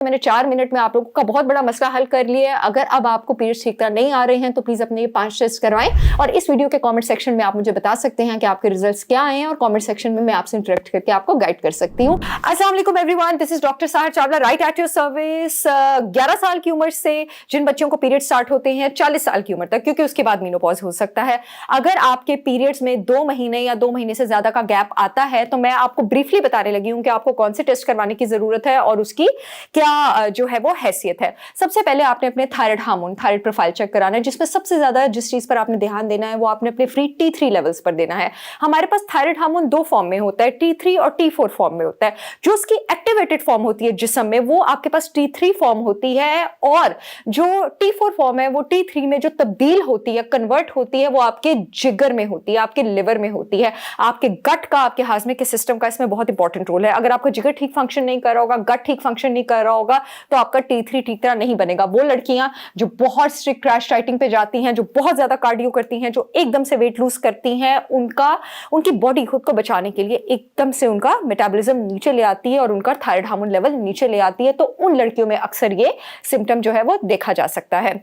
मैंने 4 मिनट में आप लोगों का बहुत बड़ा मसला हल कर लिया है। अगर अब आपको पीरियड्स ठीक तरह नहीं आ रहे हैं तो प्लीज अपने ये 5 टेस्ट करवाएं और इस वीडियो के कमेंट सेक्शन में आप मुझे बता सकते हैं कि आपके रिजल्ट्स क्या आए हैं और कमेंट सेक्शन में मैं आपसे इंटरेक्ट करके आपको गाइड कर सकती हूँ। अस्सलाम वालेकुम everyone, this is doctor Sahar Chawla, right at your service. 11 साल की उम्र से जिन बच्चों को पीरियड स्टार्ट होते हैं 40 साल की उम्र तक, क्योंकि उसके बाद मेनोपॉज हो सकता है। अगर आपके पीरियड्स में 2 महीने या 2 महीने से ज्यादा का गैप आता है तो मैं आपको ब्रीफली बताने लगी हूँ कि आपको कौन से टेस्ट करवाने की जरूरत है और उसकी क्या जो है वो हैसियत है। सबसे पहले आपने अपने thyroid hormone, thyroid profile check कराना है, जिसमें सबसे ज्यादा जिस चीज पर आपने ध्यान देना है वो आपने अपने फ्री T3 लेवल्स पर देना है। हमारे पास थायराइड हार्मोन 2 फॉर्म में होता है, T3 और T4 फॉर्म में होता है। जो उसकी एक्टिवेटेड फॉर्म होती है जिस्म में वो आपके पास T3 फॉर्म होती है और जो T4 फॉर्म है वो T3 में जो तब्दील होती है, कन्वर्ट होती है, वो आपके जिगर में होती है, आपके लिवर में होती है। आपके गट का, आपके हाजमे के सिस्टम का इसमें बहुत इंपॉर्टेंट रोल है। अगर आपका जिगर ठीक फंक्शन नहीं कर रहा होगा, गट ठीक फंक्शन नहीं कर रहा होगा तो आपका T3 ठीक तरह नहीं बनेगा। वो लड़कियां जो बहुत स्ट्रिक्ट क्रैश डाइटिंग पे जाती हैं, जो बहुत ज्यादा कार्डियो करती हैं, जो एकदम से वेट लूज करती हैं, उनकी बॉडी खुद को बचाने के लिए एकदम से उनका मेटाबॉलिज्म नीचे ले आती है और उनका थायराइड हार्मोन लेवल नीचे ले आती है। तो उन लड़कियों में अक्सर ये सिम्टम जो है वो देखा जा सकता है,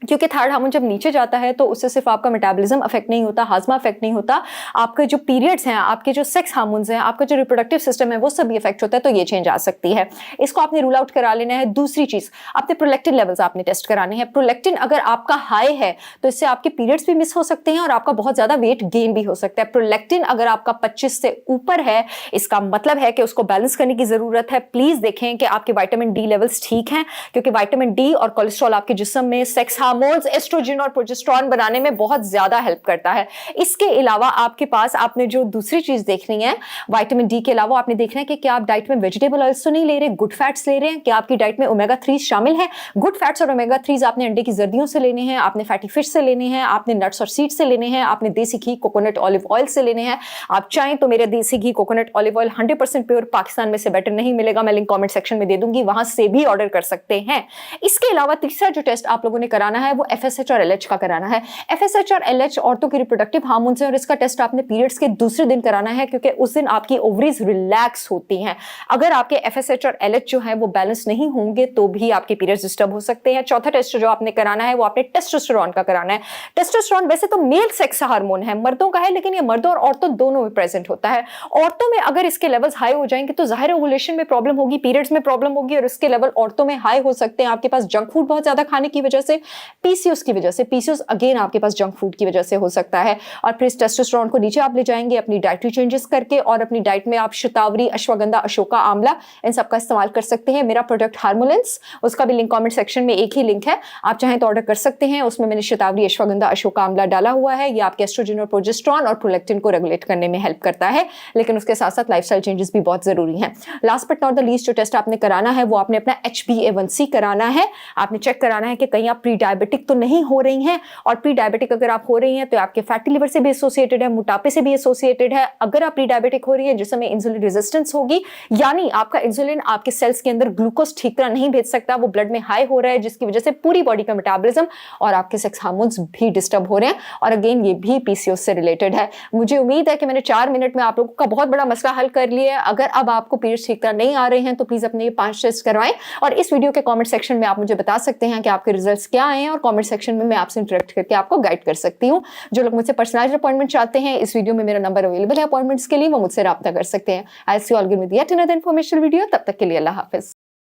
क्योंकि थायराइड हार्मोन जब नीचे जाता है तो उससे सिर्फ आपका मेटाबॉलिज्म अफेक्ट नहीं होता, हाजमा अफेक्ट नहीं होता, आपके जो पीरियड्स हैं, आपके जो सेक्स हार्मोन्स हैं, आपका जो रिप्रोडक्टिव सिस्टम है वो सब भी अफेक्ट होता है। तो ये चेंज आ सकती है, इसको आपने रूल आउट करा लेना है। दूसरी चीज, अपने प्रोलैक्टिन लेवल्स आपने टेस्ट कराने हैं। प्रोलैक्टिन अगर आपका हाई है तो इससे आपके पीरियड्स भी मिस हो सकते हैं और आपका बहुत ज्यादा वेट गेन भी हो सकता है। प्रोलैक्टिन अगर आपका 25 से ऊपर है, इसका मतलब है कि उसको बैलेंस करने की जरूरत है। प्लीज देखें कि आपके विटामिन डी लेवल्स ठीक हैं, क्योंकि विटामिन डी और कोलेस्ट्रॉल आपके जिस्म में सेक्स हार्मोन्स, एस्ट्रोजन और प्रोजेस्टेरोन बनाने में बहुत ज्यादा हेल्प करता है। इसके अलावा आपके पास आपने जो दूसरी चीज देखनी है, विटामिन डी के अलावा आपने देखना है कि क्या आप डाइट में वेजिटेबल ऑयल्स तो नहीं ले रहे, गुड फैट्स ले रहे हैं, क्या आपकी डाइट में ओमेगा 3 शामिल है। गुड फैट्स और ओमेगा 3 आपने अंडे की जर्दियों से लेने हैं, आपने फैटी फिश से लेने हैं, आपने नट्स और सीड्स से लेने हैं, आपने देसी घी कोकोनट ऑलिव ऑयल से लेने हैं। आप चाहें तो मेरे desi ghee coconut olive oil 100% pure Pakistan में से बेटर नहीं मिलेगा, मैं लिंक कॉमेंट सेक्शन में दे दूंगी, वहां से भी ऑर्डर कर सकते हैं। इसके अलावा तीसरा जो टेस्ट आप लोगों ने कराना है वो FSH और LH का कराना है। FSH और LH औरतों की रिप्रोडक्टिव हार्मोन्स है और इसका टेस्ट आपने पीरियड्स के दूसरे दिन कराना है, क्योंकि उस दिन आपकी ओवरीज रिलैक्स होती हैं। अगर आपके FSH और LH जो है वो बैलेंस नहीं होंगे तो भी आपके पीरियड्स डिस्टर्ब हो सकते हैं। चौथा टेस्ट जो आपने कराना है वो आपने टेस्टोस्टेरोन का कराना है। टेस्टोस्टेरोन वैसे तो मेल सेक्स हार्मोन है, मर्दों का है, लेकिन ये मर्दों और औरतों दोनों में प्रेजेंट होता है। औरतों में अगर इसके लेवल्स हाई हो जाएंगे तो जाहिर है ओवुलेशन में प्रॉब्लम होगी, पीरियड्स में प्रॉब्लम होगी और इसके लेवल औरतों में हाई हो सकते हैं। आपके पास जंक फूड बहुत ज्यादा खाने की वजह से, PCOS की वजह से, PCOS अगेन आपके पास जंक फूड की वजह से हो सकता है। और फिर इस टेस्टोस्टेरोन को नीचे आप ले जाएंगे अपनी डाइटरी चेंजेस करके, और अपनी डाइट में आप शतावरी, अश्वगंधा, अशोका, आंवला इन सब का इस्तेमाल कर सकते हैं। मेरा प्रोडक्ट हार्मोलेंस, उसका भी लिंक कमेंट सेक्शन में एक ही लिंक है, आप चाहें तो ऑर्डर कर सकते हैं। उसमें मैंने शतावरी, अश्वगंधा, अशोका, आंवला डाला हुआ है। ये आपके एस्ट्रोजन और प्रोजेस्टेरोन और प्रोलैक्टिन को रेगुलेट करने में हेल्प करता है, लेकिन उसके साथ साथ लाइफस्टाइल चेंजेस भी बहुत जरूरी हैं। Last but not the least जो टेस्ट आपने कराना है वो आपने अपना HbA1c कराना है। आपने चेक कराना है कि कहीं आप प्री डायबिटिक तो नहीं हो रही हैं, और प्री डायबिटिक अगर आप हो रही हैं तो आपके फैटी लिवर से भी एसोसिएटेड है, मोटापे से भी एसोसिएटेड है। अगर आप प्री डायबिटिक हो रही है जिसमें इंसुलिन रेजिस्टेंस होगी, यानी आपका इंसुलिन आपके सेल्स के अंदर ग्लूकोज ठीक तरह नहीं भेज सकता, वो ब्लड में हाई हो रहा है, जिसकी वजह से पूरी बॉडी का मेटाबॉलिज्म और आपके सेक्स हार्मोन्स भी डिस्टर्ब हो रहे हैं, और अगेन ये भी PCOS से रिलेटेड है। मुझे उम्मीद है कि मैंने 4 मिनट में आप लोगों का बहुत बड़ा मसला हल कर लिया है। अगर अब आपको पीरियड्स ठीक तरह नहीं आ रहे हैं तो प्लीज अपने ये 5 टेस्ट करवाएं और इस वीडियो के कमेंट सेक्शन में आप मुझे बता सकते हैं कि आपके रिजल्ट्स क्या आए हैं, और कमेंट सेक्शन में मैं आपसे इंटरेक्ट करके आपको गाइड कर सकती हूँ। जो लोग मुझसे पर्सनलाइज्ड अपॉइंटमेंट चाहते हैं, इस वीडियो में मेरा नंबर अवेलेबल है अपॉइंटमेंट्स के लिए, वो मुझसे राब्ता कर सकते हैं। I see you all again with yet another informational video. तब तक के लिए अल्लाह हाफिज।